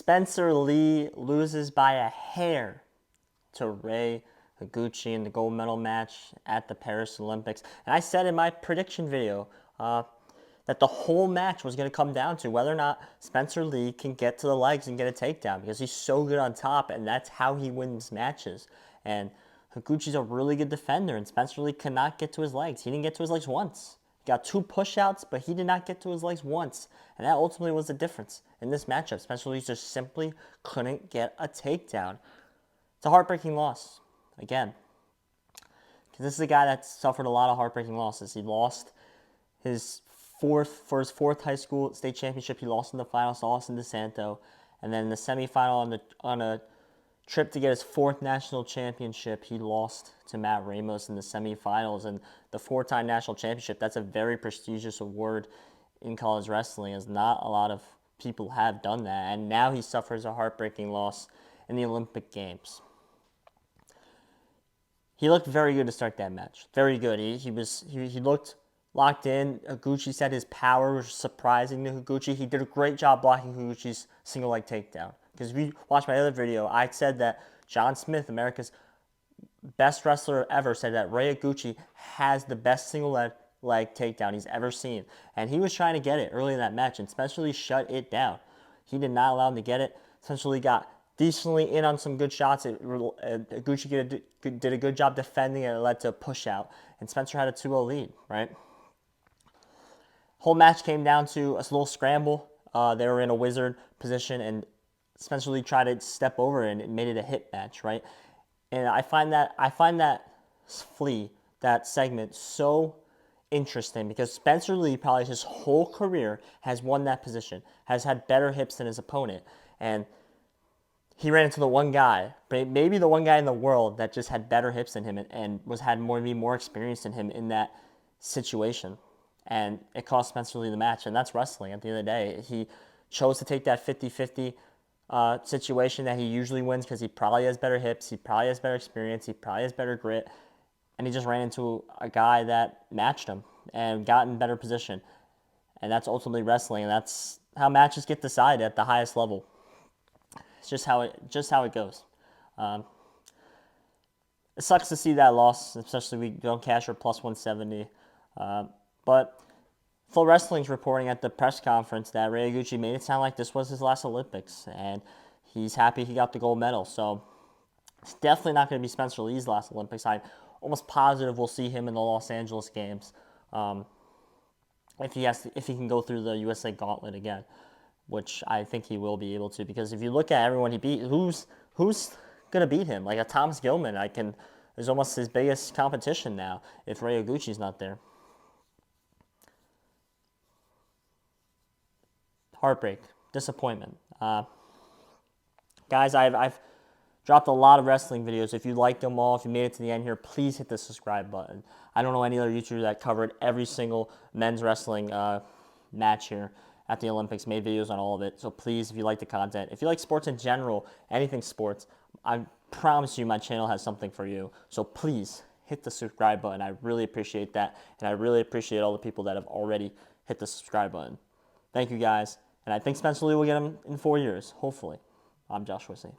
Spencer Lee loses by a hair to Rei Higuchi in the gold medal match at the Paris Olympics. And I said in my prediction video that the whole match was going to come down to whether or not Spencer Lee can get to the legs and get a takedown, because he's so good on top, and that's how he wins matches. And Higuchi's a really good defender, and Spencer Lee cannot get to his legs. He didn't get to his legs once. He got 2 push-outs, but he did not get to his legs once. And that ultimately was the difference in this matchup. Spencer Lee just simply couldn't get a takedown. It's a heartbreaking loss, again. Because this is a guy that suffered a lot of heartbreaking losses. He lost for his fourth high school state championship. He lost in the finals to Austin DeSanto. And then in the semifinal on a trip to get his 4th national championship, he lost to Matt Ramos in the semifinals. And the 4-time national championship, that's a very prestigious award in college wrestling, as not a lot of people have done that. And now he suffers a heartbreaking loss in the Olympic Games. He looked very good to start that match. Very good. He looked locked in. Higuchi said his power was surprising to Higuchi. He did a great job blocking Higuchi's single leg takedown. Because if you watch my other video, I said that John Smith, America's best wrestler ever, said that Rei Higuchi has the best single leg takedown he's ever seen. And he was trying to get it early in that match, and Spencer Lee shut it down. He did not allow him to get it. Spencer Lee got decently in on some good shots. Higuchi did a good job defending, and it led to a push out. And Spencer had a 2-0 lead, right? Whole match came down to a little scramble. They were in a wizard position, and Spencer Lee tried to step over and it made it a hit match, right? And I find that segment so interesting, because Spencer Lee probably his whole career has won that position, has had better hips than his opponent, and he ran into the one guy, maybe the one guy in the world that just had better hips than him and had more experience than him in that situation. And it cost Spencer Lee the match, and that's wrestling at the end of the day. He chose to take that 50-50 situation that he usually wins, because he probably has better hips, he probably has better experience, he probably has better grit, and he just ran into a guy that matched him and got in better position. And that's ultimately wrestling, and that's how matches get decided at the highest level. It's just how it goes. It sucks to see that loss, especially we don't cash for plus 170. But Full Wrestling's reporting at the press conference that Rei Higuchi made it sound like this was his last Olympics, and he's happy he got the gold medal. So it's definitely not going to be Spencer Lee's last Olympics. I'm almost positive we'll see him in the Los Angeles Games, if he can go through the USA Gauntlet again, which I think he will be able to, because if you look at everyone he beat, who's going to beat him? Like a Thomas Gilman is almost his biggest competition now if Rei Higuchi's not there. Heartbreak, disappointment. Guys, I've dropped a lot of wrestling videos. If you liked them all, if you made it to the end here, please hit the subscribe button. I don't know any other YouTuber that covered every single men's wrestling match here at the Olympics, made videos on all of it. So please, if you like the content, if you like sports in general, anything sports, I promise you my channel has something for you. So please hit the subscribe button. I really appreciate that, and I really appreciate all the people that have already hit the subscribe button. Thank you, guys. And I think Spencer Lee will get him in 4 years, hopefully. I'm Joshua C.